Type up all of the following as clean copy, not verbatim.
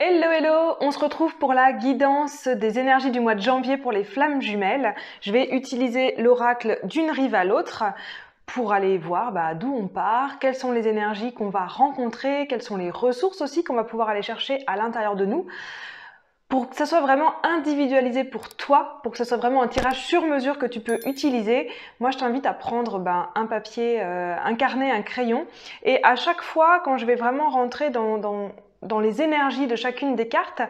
Hello hello, on se retrouve pour la guidance des énergies du mois de janvier pour les flammes jumelles. Je vais utiliser l'oracle d'une rive à l'autre pour aller voir d'où on part, quelles sont les énergies qu'on va rencontrer, quelles sont les ressources aussi qu'on va pouvoir aller chercher à l'intérieur de nous, pour que ça soit vraiment individualisé pour toi, pour que ce soit vraiment un tirage sur mesure que tu peux utiliser. Moi, je t'invite à prendre un papier, un carnet, un crayon, et à chaque fois, quand je vais vraiment rentrer dans les énergies de chacune des cartes,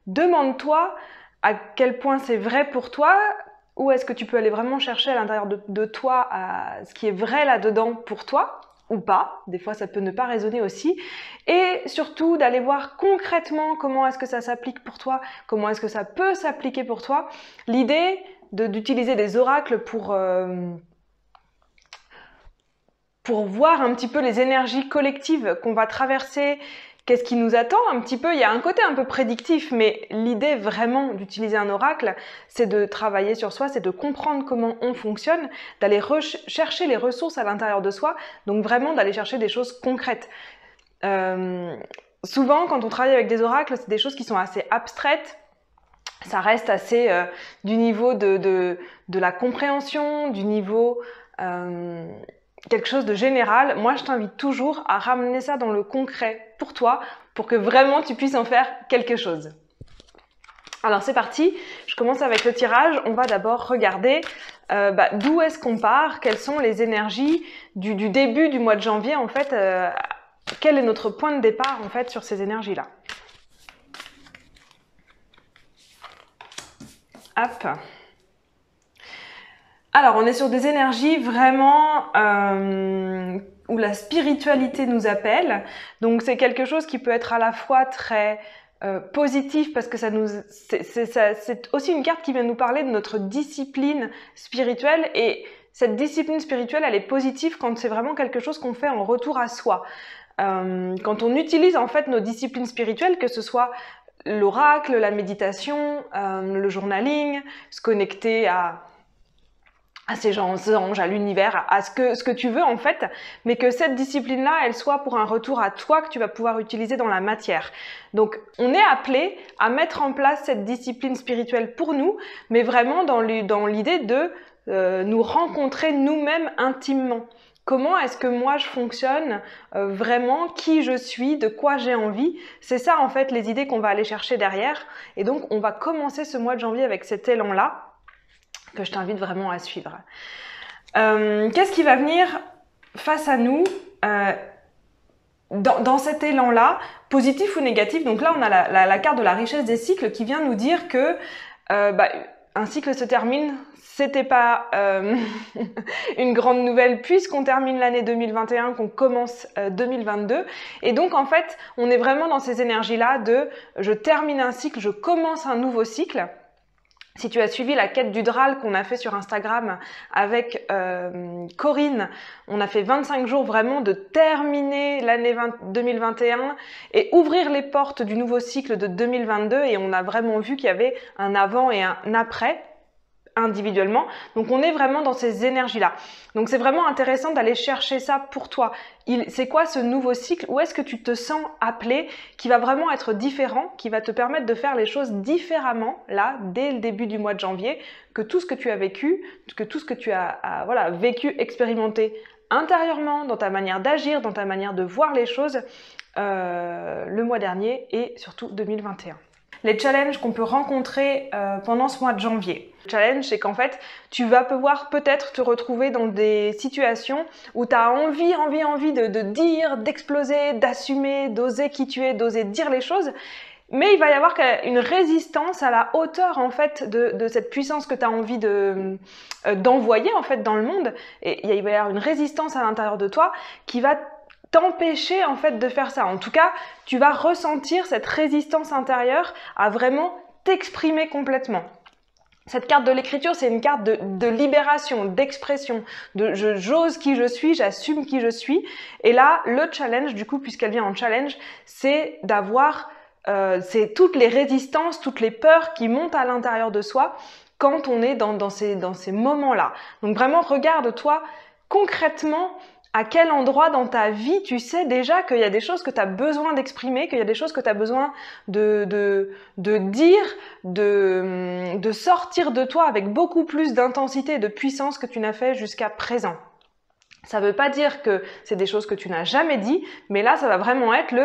demande-toi à quel point c'est vrai pour toi, où est-ce que tu peux aller vraiment chercher à l'intérieur de toi ce qui est vrai là-dedans pour toi, ou pas. Des fois, ça peut ne pas résonner aussi. Et surtout, d'aller voir concrètement comment est-ce que ça s'applique pour toi, comment est-ce que ça peut s'appliquer pour toi. L'idée d'utiliser des oracles pour voir un petit peu les énergies collectives qu'on va traverser, qu'est-ce qui nous attend un petit peu. Il y a un côté un peu prédictif, mais l'idée vraiment d'utiliser un oracle, c'est de travailler sur soi, c'est de comprendre comment on fonctionne, d'aller chercher les ressources à l'intérieur de soi, donc vraiment d'aller chercher des choses concrètes. Souvent, quand on travaille avec des oracles, c'est des choses qui sont assez abstraites, ça reste assez du niveau de la compréhension, du niveau quelque chose de général. Moi, je t'invite toujours à ramener ça dans le concret pour toi, pour que vraiment tu puisses en faire quelque chose. Alors c'est parti, je commence avec le tirage. On va d'abord regarder d'où est-ce qu'on part, quelles sont les énergies du début du mois de janvier en fait, quel est notre point de départ en fait sur ces énergies-là. Hop. Alors, on est sur des énergies vraiment où la spiritualité nous appelle. Donc, c'est quelque chose qui peut être à la fois très positif parce que c'est aussi une carte qui vient nous parler de notre discipline spirituelle. Et cette discipline spirituelle, elle est positive quand c'est vraiment quelque chose qu'on fait en retour à soi. Quand on utilise en fait nos disciplines spirituelles, que ce soit l'oracle, la méditation, le journaling, se connecter à ces anges, à l'univers, à ce que tu veux en fait, mais que cette discipline-là, elle soit pour un retour à toi que tu vas pouvoir utiliser dans la matière. Donc, on est appelé à mettre en place cette discipline spirituelle pour nous, mais vraiment dans l'idée de nous rencontrer nous-mêmes intimement. Comment est-ce que moi je fonctionne vraiment, qui je suis, de quoi j'ai envie. C'est ça en fait les idées qu'on va aller chercher derrière. Et donc, on va commencer ce mois de janvier avec cet élan-là, que je t'invite vraiment à suivre. Qu'est-ce qui va venir face à nous dans cet élan-là, positif ou négatif? Donc là, on a la carte de la richesse des cycles qui vient nous dire que un cycle se termine. C'était pas une grande nouvelle puisqu'on termine l'année 2021, qu'on commence 2022. Et donc, en fait, on est vraiment dans ces énergies-là de je termine un cycle, je commence un nouveau cycle. Si tu as suivi la quête du Drâle qu'on a fait sur Instagram avec Corinne, on a fait 25 jours vraiment de terminer l'année 2021 et ouvrir les portes du nouveau cycle de 2022, et on a vraiment vu qu'il y avait un avant et un après individuellement. Donc on est vraiment dans ces énergies-là. Donc c'est vraiment intéressant d'aller chercher ça pour toi. C'est quoi ce nouveau cycle? Où est-ce que tu te sens appelé, qui va vraiment être différent, qui va te permettre de faire les choses différemment, là, dès le début du mois de janvier, que tout ce que tu as vécu, que tout ce que tu as vécu, expérimenté intérieurement, dans ta manière d'agir, dans ta manière de voir les choses, le mois dernier et surtout 2021. Les challenges qu'on peut rencontrer pendant ce mois de janvier. Le challenge, c'est qu'en fait, tu vas pouvoir peut-être te retrouver dans des situations où tu as envie de dire, d'exploser, d'assumer, d'oser qui tu es, d'oser dire les choses. Mais il va y avoir une résistance à la hauteur en fait de cette puissance que tu as envie d'envoyer en fait dans le monde. Et il va y avoir une résistance à l'intérieur de toi qui va t'empêcher en fait de faire ça. En tout cas, tu vas ressentir cette résistance intérieure à vraiment t'exprimer complètement. Cette carte de l'écriture, c'est une carte de libération, d'expression, j'ose qui je suis, j'assume qui je suis. Et là, le challenge, du coup, puisqu'elle vient en challenge, c'est d'avoir c'est toutes les résistances, toutes les peurs qui montent à l'intérieur de soi quand on est dans ces moments-là. Donc vraiment, regarde-toi concrètement À quel endroit dans ta vie tu sais déjà qu'il y a des choses que tu as besoin d'exprimer, qu'il y a des choses que tu as besoin de dire, de sortir de toi avec beaucoup plus d'intensité et de puissance que tu n'as fait jusqu'à présent. Ça ne veut pas dire que c'est des choses que tu n'as jamais dit, mais là, ça va vraiment être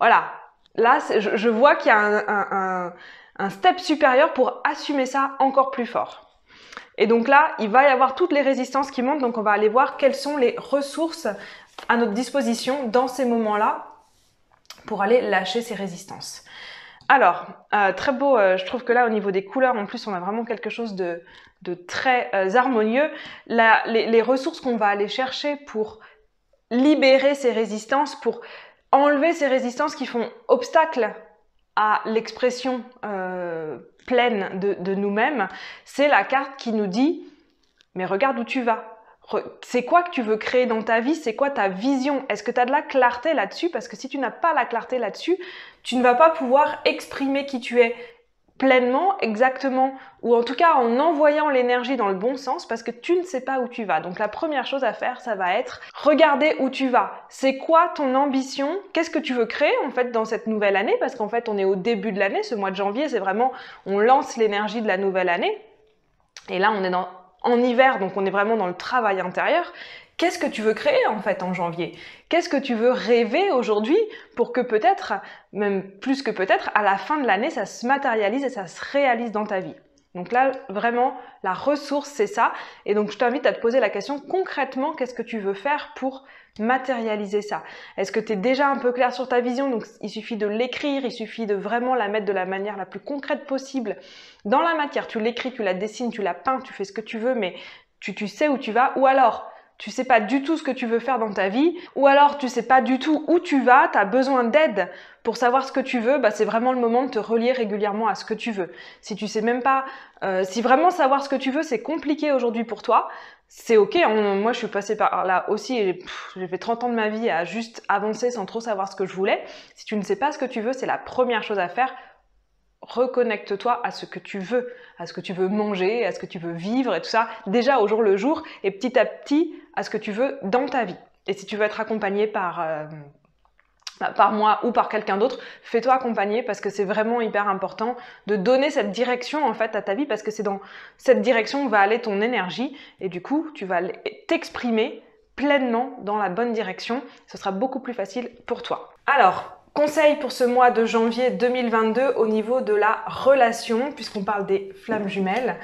voilà, là, je vois qu'il y a un step supérieur pour assumer ça encore plus fort. Et donc là, il va y avoir toutes les résistances qui montent, donc on va aller voir quelles sont les ressources à notre disposition dans ces moments-là pour aller lâcher ces résistances. Alors, très beau, je trouve que là, au niveau des couleurs, en plus, on a vraiment quelque chose de très harmonieux. Les ressources qu'on va aller chercher pour libérer ces résistances, pour enlever ces résistances qui font obstacle à l'expression pleine de nous-mêmes, c'est la carte qui nous dit « mais regarde où tu vas ». C'est quoi que tu veux créer dans ta vie? C'est quoi ta vision? Est-ce que tu as de la clarté là-dessus? Parce que si tu n'as pas la clarté là-dessus, tu ne vas pas pouvoir exprimer qui tu es pleinement, exactement, ou en tout cas en envoyant l'énergie dans le bon sens parce que tu ne sais pas où tu vas. Donc la première chose à faire, ça va être regarder où tu vas. C'est quoi ton ambition? Qu'est-ce que tu veux créer en fait dans cette nouvelle année? Parce qu'en fait, on est au début de l'année. Ce mois de janvier, c'est vraiment, on lance l'énergie de la nouvelle année. Et là, on est en hiver, donc on est vraiment dans le travail intérieur. Qu'est-ce que tu veux créer en fait en janvier? Qu'est-ce que tu veux rêver aujourd'hui pour que peut-être, même plus que peut-être, à la fin de l'année, ça se matérialise et ça se réalise dans ta vie? Donc là, vraiment, la ressource, c'est ça. Et donc, je t'invite à te poser la question concrètement, qu'est-ce que tu veux faire pour matérialiser ça? Est-ce que tu es déjà un peu clair sur ta vision? Donc, il suffit de l'écrire, il suffit de vraiment la mettre de la manière la plus concrète possible dans la matière. Tu l'écris, tu la dessines, tu la peins, tu fais ce que tu veux, mais tu sais où tu vas. Ou alors, tu sais pas du tout ce que tu veux faire dans ta vie, ou alors tu sais pas du tout où tu vas, tu as besoin d'aide pour savoir ce que tu veux, c'est vraiment le moment de te relier régulièrement à ce que tu veux. Si tu sais même pas, si vraiment savoir ce que tu veux c'est compliqué aujourd'hui pour toi, c'est ok, moi je suis passée par là aussi et j'ai fait 30 ans de ma vie à juste avancer sans trop savoir ce que je voulais. Si tu ne sais pas ce que tu veux, c'est la première chose à faire. Reconnecte-toi à ce que tu veux, à ce que tu veux manger, à ce que tu veux vivre et tout ça, déjà au jour le jour et petit à petit à ce que tu veux dans ta vie. Et si tu veux être accompagné par moi ou par quelqu'un d'autre, fais-toi accompagner parce que c'est vraiment hyper important de donner cette direction en fait à ta vie parce que c'est dans cette direction que va aller ton énergie et du coup tu vas t'exprimer pleinement dans la bonne direction. Ce sera beaucoup plus facile pour toi. Alors, conseil pour ce mois de janvier 2022 au niveau de la relation, puisqu'on parle des flammes jumelles.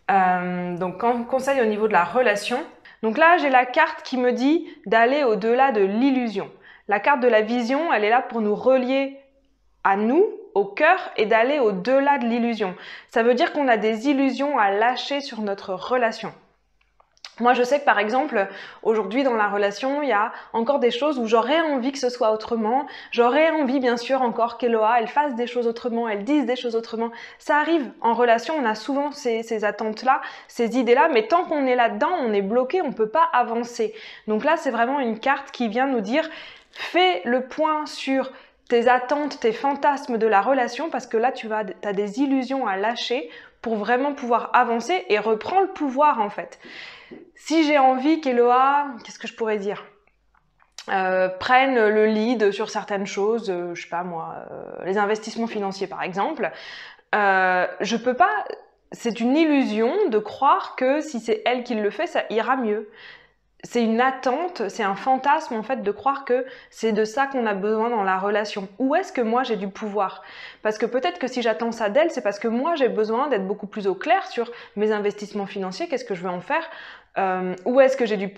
Donc, conseil au niveau de la relation. Donc là, j'ai la carte qui me dit d'aller au-delà de l'illusion. La carte de la vision, elle est là pour nous relier à nous, au cœur, et d'aller au-delà de l'illusion. Ça veut dire qu'on a des illusions à lâcher sur notre relation. Moi, je sais que par exemple, aujourd'hui dans la relation, il y a encore des choses où j'aurais envie que ce soit autrement. J'aurais envie, bien sûr, encore qu'Eloa, elle fasse des choses autrement, elle dise des choses autrement. Ça arrive. En relation, on a souvent ces attentes-là, ces idées-là, mais tant qu'on est là-dedans, on est bloqué, on ne peut pas avancer. Donc là, c'est vraiment une carte qui vient nous dire, fais le point sur tes attentes, tes fantasmes de la relation, parce que là, tu as des illusions à lâcher pour vraiment pouvoir avancer et reprendre le pouvoir, en fait. Si j'ai envie qu'Eloa, qu'est-ce que je pourrais dire, prenne le lead sur certaines choses, je sais pas moi, les investissements financiers par exemple, je peux pas, c'est une illusion de croire que si c'est elle qui le fait, ça ira mieux. C'est une attente, c'est un fantasme en fait de croire que c'est de ça qu'on a besoin dans la relation. Où est-ce que moi j'ai du pouvoir? Parce que peut-être que si j'attends ça d'elle, c'est parce que moi j'ai besoin d'être beaucoup plus au clair sur mes investissements financiers, qu'est-ce que je veux en faire, où est-ce que j'ai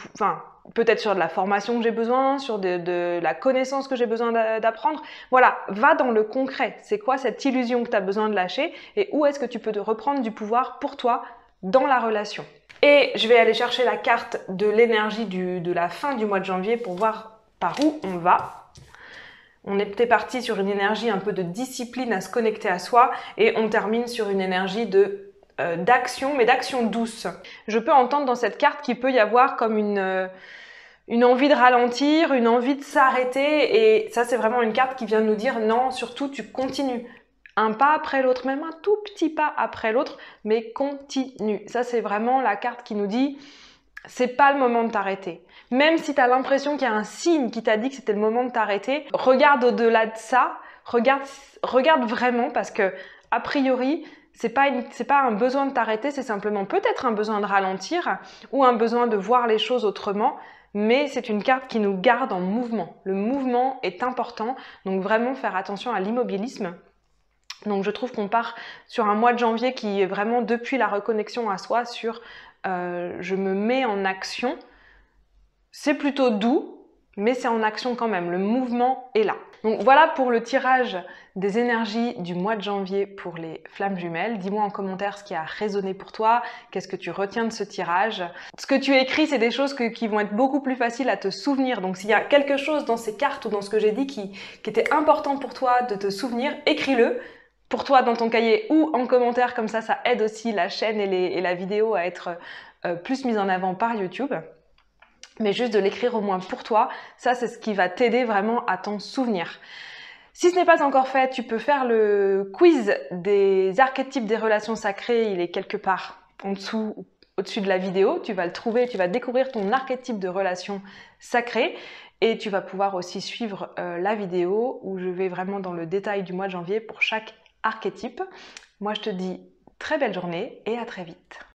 peut-être sur de la formation que j'ai besoin, sur de la connaissance que j'ai besoin d'apprendre. Voilà, va dans le concret. C'est quoi cette illusion que tu as besoin de lâcher et où est-ce que tu peux te reprendre du pouvoir pour toi dans la relation? Et je vais aller chercher la carte de l'énergie de la fin du mois de janvier pour voir par où on va. On était parti sur une énergie un peu de discipline à se connecter à soi et on termine sur une énergie d'action, mais d'action douce. Je peux entendre dans cette carte qu'il peut y avoir comme une envie de ralentir, une envie de s'arrêter et ça c'est vraiment une carte qui vient nous dire non, surtout tu continues. Un pas après l'autre, même un tout petit pas après l'autre, mais continue. Ça, c'est vraiment la carte qui nous dit c'est pas le moment de t'arrêter. Même si tu as l'impression qu'il y a un signe qui t'a dit que c'était le moment de t'arrêter, regarde au-delà de ça, regarde vraiment parce que, a priori, c'est pas un besoin de t'arrêter, c'est simplement peut-être un besoin de ralentir ou un besoin de voir les choses autrement, mais c'est une carte qui nous garde en mouvement. Le mouvement est important, donc vraiment faire attention à l'immobilisme. Donc je trouve qu'on part sur un mois de janvier qui est vraiment depuis la reconnexion à soi sur je me mets en action. C'est plutôt doux, mais c'est en action quand même. Le mouvement est là. Donc voilà pour le tirage des énergies du mois de janvier pour les flammes jumelles. Dis-moi en commentaire ce qui a résonné pour toi, qu'est-ce que tu retiens de ce tirage. Ce que tu écris, c'est des choses qui vont être beaucoup plus faciles à te souvenir. Donc s'il y a quelque chose dans ces cartes ou dans ce que j'ai dit qui était important pour toi de te souvenir, écris-le pour toi dans ton cahier ou en commentaire. Comme ça aide aussi la chaîne et la vidéo à être plus mise en avant par YouTube. Mais juste de l'écrire au moins pour toi, ça c'est ce qui va t'aider vraiment à t'en souvenir. Si ce n'est pas encore fait, tu peux faire le quiz des archétypes des relations sacrées, il est quelque part en dessous, au-dessus de la vidéo, tu vas le trouver, tu vas découvrir ton archétype de relation sacrée et tu vas pouvoir aussi suivre la vidéo où je vais vraiment dans le détail du mois de janvier pour chaque archétype. Moi je te dis très belle journée et à très vite.